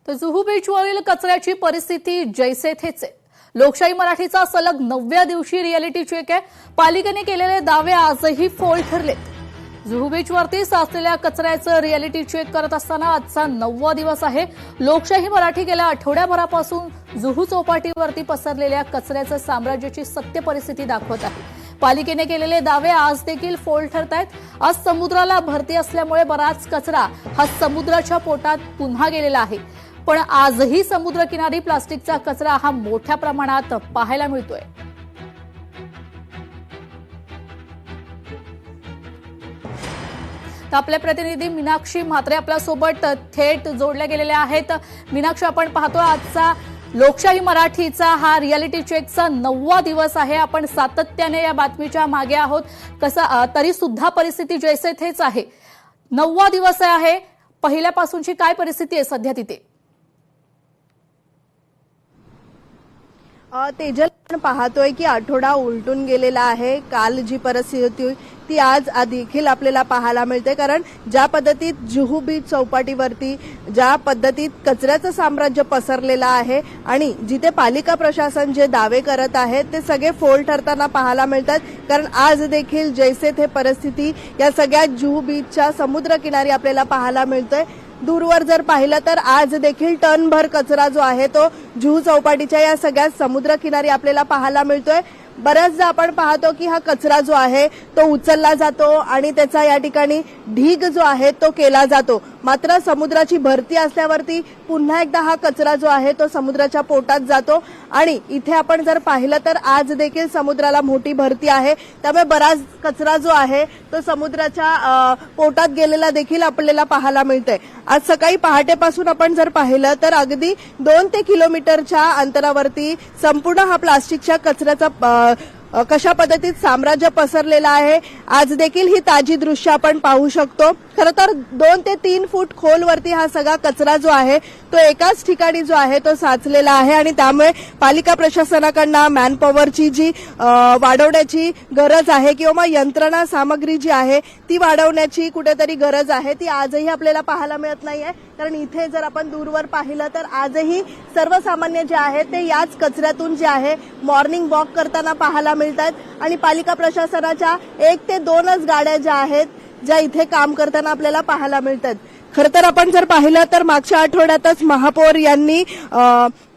तर जुहू बीचवरील कचऱ्याची परिस्थिती जैसे थेच आहे। लोकशाही मराठीचा सलग 9व्या दिवशी रिअलिटी चेक आहे। पालिकेने केलेले दावे आजही फोल ठरलेत। जुहू बीचवरती साचलेल्या कचऱ्याचं रिअलिटी चेक करत असताना आजचा 9वा दिवस आहे। लोकशाही मराठी गेल्या आठवड्याभरापासून जुहू चौपाटीवरती पसरलेल्या कचऱ्याचं साम्राज्याची सत्य परिस्थिती दाखवत आहे। पालिकेने केलेले दावे आज देखील फोल ठरतायत। आज समुद्राला भरती असल्यामुळे बराच कचरा हा समुद्राच्या पोटात पुन्हा गेलेला आहे, पण आजही समुद्रकिनारी प्लास्टिकचा कचरा हा मोठ्या प्रमाणात पाहायला मिळतोय। तर आपले प्रतिनिधी मीनाक्षी म्हात्रे आपल्यासोबत थेट जोडल्या गेलेल्या आहेत। मीनाक्षी, आपण पाहतो आजचा लोकशाही मराठीचा हा रिअलिटी चेकचा 9वा दिवस आहे। आपण सातत्याने या बातमीच्या मागे आहोत, तरी सुद्धा परिस्थिती जैसे थेच आहे। 9वा दिवस आहे, पहिल्यापासूनची काय परिस्थिती आहे सध्या तिथे? तेजल, आपण पाहतोय की आठवडा उलटून गेलेला आहे। काल जी परिस्थिती ती आज देखील आपल्याला पाहायला मिळते, कारण ज्या पद्धतीत जुहू बीच चौपाटीवरती ज्या पद्धतीत कचऱ्याचं साम्राज्य पसरलेलं आहे आणि जिथे पालिका प्रशासन जे दावे करत आहे ते सगळे फोल ठरताना पाहायला मिळतात। कारण आज देखील जैसे थे परिस्थिती या सगळ्या जुहू बीचच्या समुद्रकिनारी आपल्याला पाहायला मिळतोय। दूरवर जर पाहिलं तर आज देखील टनभर कचरा जो आहे तो जुहू चौपाटीच्या या सगळ्या समुद्रकिनारी आपल्याला पाहायला मिळतोय। बऱ्याचदा आपण पाहतो की हा कचरा जो आहे तो उचलला जातो आणि त्याचा या ठिकाणी ढीग जो आहे तो केला जातो, मात्र समुद्राची भरती असल्यावरती पुन्हा एकदा हा कचरा जो आहे तो समुद्राच्या पोटात जातो। आणि इथे आपण जर पाहिलं तर आज देखील समुद्राला मोठी भरती आहे, त्यामुळे बराच कचरा जो आहे तो समुद्राच्या पोटात गेलेला देखील आपल्याला पाहायला मिळतोय। आज सकाळी पहाटेपासून आपण जर पाहिलं तर अगदी 2 ते किलोमीटरच्या अंतरावरती संपूर्ण हा प्लास्टिकच्या कचऱ्याचा कशा पद्धतीत साम्राज्य पसरलेलं आहे। आज देखील ही ताजी दृश्य आपण पाहू शकतो। खरं तर 2 ते 3 फूट खोलवरती हा सगळा कचरा जो आहे तो एकाच ठिकाणी जो आहे तो साचलेला आहे आणि त्यामुळे पालिका प्रशासनाकडनं मॅनपॉवरची जी वाढवण्याची गरज आहे किंवा यंत्रणा सामग्री जी आहे ती वाढवण्याची कुठेतरी गरज आहे, ती आजही आपल्याला पाहायला मिळत नाहीये। कारण इथे जर आपण दूरवर पाहिलं तर आजही सर्वसामान्य जे आहे ते याच कचऱ्यातून जे आहे मॉर्निंग वॉक करताना पाहायला मिळतात आणि पालिका प्रशासनाच्या 1 ते 2च गाड्या ज्या आहेत ज्या इथे काम करताना आपल्याला पाहायला मिळतात। खरं तर आपण जर पाहिलं तर मागच्या आठवड्यातच महापौर यांनी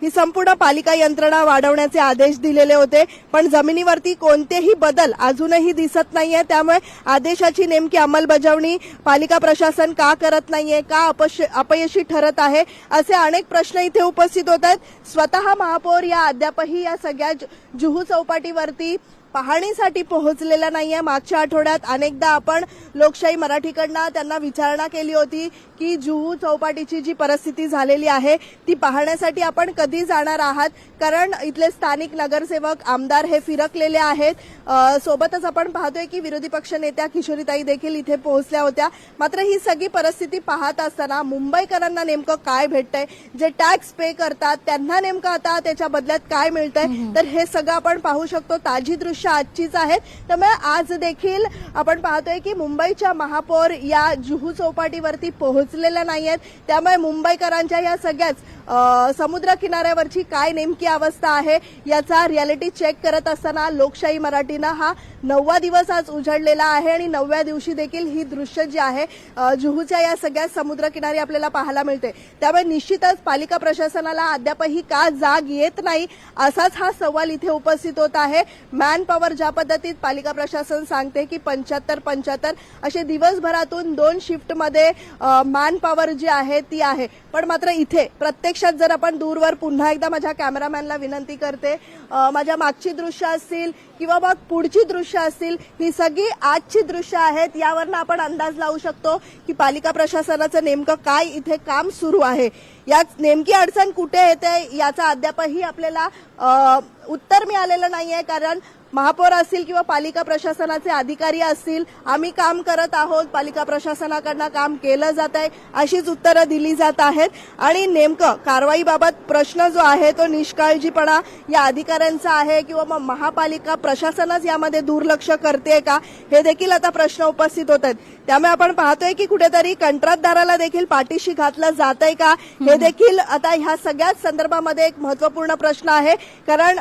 ही संपूर्ण पालिका यंत्रणा वाढवण्याचे आदेश दिलेले होते, पण जमिनीवरती कोणतेही बदल अजूनही दिसत नाहीये। त्यामुळे आदेशाची नेमकी अंमलबजावणी पालिका प्रशासन का करत नाहीये, का अपयशी ठरत आहे, असे अनेक प्रश्न इथे उपस्थित होत आहेत। स्वतः महापौर या अद्यापही या सगळ्या जुहू चौपाटीवरती पाहणीसाठी पोहोचलेला नाहीये। मागच्या आठवड्यात अनेकदा आपण लोकशाही मराठीकडनं त्यांना विचारणा केली होती की जुहू चौपाटीची जी परिस्थिती झालेली आहे ती पाहण्यासाठी आपण कधी जाणार आहात, कारण इथले स्थानिक नगरसेवक आमदार हे फिरकलेले आहेत। सोबतच आपण पाहतोय की विरोधी पक्ष नेत्या किशोरीताई देखील इथे पोहोचल्या होत्या। मात्र ही सगळी परिस्थिती पाहत असताना मुंबईकरांना नेमकं काय भेटतंय, जे टॅक्स पे करतात त्यांना नेमकं आता त्याच्या बदल्यात काय मिळतंय, तर हे सगळं आपण पाहू शकतो। ताजी दृश्य आजचीच आहेत। त्यामुळे आज देखील आपण पाहतोय की मुंबईच्या महापौर या जुहू चौपाटीवरती पोहोचलेल्या नाहीयेत। त्यामुळे मुंबईकरांच्या या सगळ्याच समुद्र किनाऱ्यावरची काय नेमकी अवस्था आहे याचा रिअलिटी चेक करत असताना लोकशाही मराठीनं हा 9वा दिवस आज उजळलेला आहे आणि 9व्या दिवशी देखील ही दृश्य जी आहे जुहूच्या या सगळ्या समुद्रकिनारी आपल्याला पाहायला मिळते। त्यामुळे निश्चितच पालिका प्रशासनाला अद्यापही का जाग येत नाही असाच हा सवाल इथे उपस्थित होत आहे। मॅन पॉवर ज्या पद्धतीत पालिका प्रशासन सांगते की 75 असे दिवसभरातून 2 शिफ्टमध्ये मॅन पॉवर जी आहे ती आहे, पण मात्र इथे प्रत्यक्षात जर आपण दूरवर पुन्हा एकदा माझ्या कॅमेरामॅनला विनंती करते, माझ्या मागची दृश्य असतील किंवा मग पुढची दृश्य असतील, ही सगळी आजची दृश्य आहेत। यावरनं आपण अंदाज लावू शकतो की पालिका प्रशासनाचं नेमकं काय इथे काम सुरू आहे। यात नेमकी अडचण कुठे येते याचा अद्यापही आपल्याला उत्तर मिळालेलं नाहीये, कारण महापौर असतील किंवा पालिका प्रशासनाचे अधिकारी असतील, आम्ही काम करत आहोत, पालिका प्रशासनाकडनं काम केलं जात आहे, अशीच उत्तरं दिली जात आहेत. आणि नेमकं कारवाईबाबत प्रश्न जो आहे तो निष्काळजीपणा या अधिकाऱ्यांचा आहे किंवा मग महापालिका प्रशासनच यामध्ये दुर्लक्ष करते का, हे देखील आता प्रश्न उपस्थित होत आहेत. त्यामुळे आपण पाहतोय की कुठेतरी कंत्राटदाराला देखील पाठीशी घातलं जात आहे का, हे देखील आता ह्या सगळ्याच संदर्भामध्ये एक महत्वपूर्ण प्रश्न आहे. कारण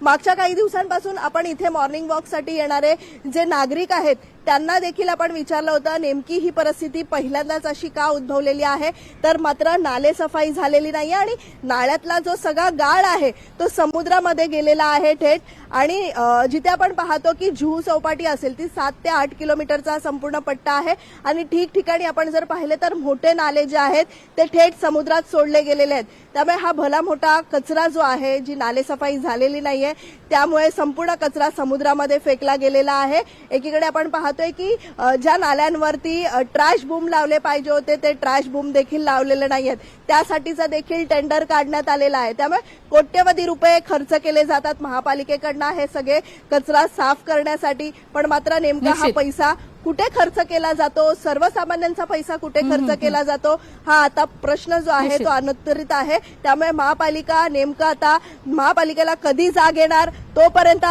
मागच्या काही दिवसांपासून आपण इथे मॉर्निंग वॉकसाठी येणारे जे नागरिक आहेत त्यांना देखील आपण विचारलं होतं नेमकी ही परिस्थिती पहिल्यांदाच अशी का उद्भवलेली आहे, तर मात्र नाले सफाई झालेली नाही आणि नाळ्यातला जो सगळा गाळ आहे तो समुद्रामध्ये गेलेला आहे थेट. आणि जिथे आपण पाहतो की जुहू चौपाटी असेल ती 7 ते 8 किलोमीटरचा संपूर्ण पट्टा आहे आणि ठिकठिकाणी आपण जर पाहिले तर मोठे नाले जे आहेत ते थेट समुद्रात सोडले गेलेले आहेत. त्यामुळे हा भला मोठा कचरा जो आहे, जी नालेसफाई झालेली नाहीये त्यामुळे संपूर्ण कचरा समुद्रामध्ये फेकला गेलेला आहे. एकीकडे आपण पाहतोय की ज्या नाल्यांवरती ट्रॅश बूम लावले पाहिजे होते ते ट्रॅश बूम देखील लावलेले नाहीयेत, त्यासाठीचा देखील टेंडर काढण्यात आलेला आहे. त्यामुळे कोट्यवधी रुपये खर्च केले जातात महापालिकेकडनं हे सगळे कचरा साफ करण्यासाठी, पण मात्र नेमका हा पैसा कुठे खर्च केला जातो, सर्वसामान्यांचा पैसा कुठे खर्च केला जातो, हा आता प्रश्न जो आहे तो अनुत्तरित आहे. त्यामुळे महापालिका नेमकं आता महापालिकेला कधी जाग येणार, तोपर्यंत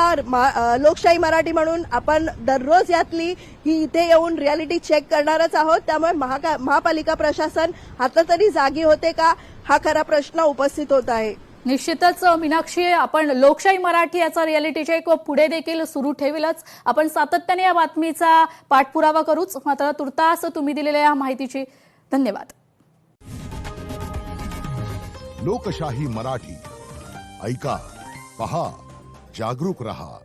लोकशाही मराठी म्हणून आपण दररोज यातली ही इथे येऊन रियालिटी चेक करणारच आहोत. त्यामुळे महापालिका प्रशासन आता तरी जागी होते का, हा खरा प्रश्न उपस्थित होत आहे. निश्चितच मीनाक्षी, आपण लोकशाही मराठी याचा रियालिटी चेक पुढे देखील सुरू ठेवीलच. आपण सातत्याने या बातमीचा पाठपुरावा करूच. मात्र तुर्तास तुम्ही दिलेल्या या माहितीची धन्यवाद. लोकशाही मराठी ऐका, पहा, जागरूक रहा.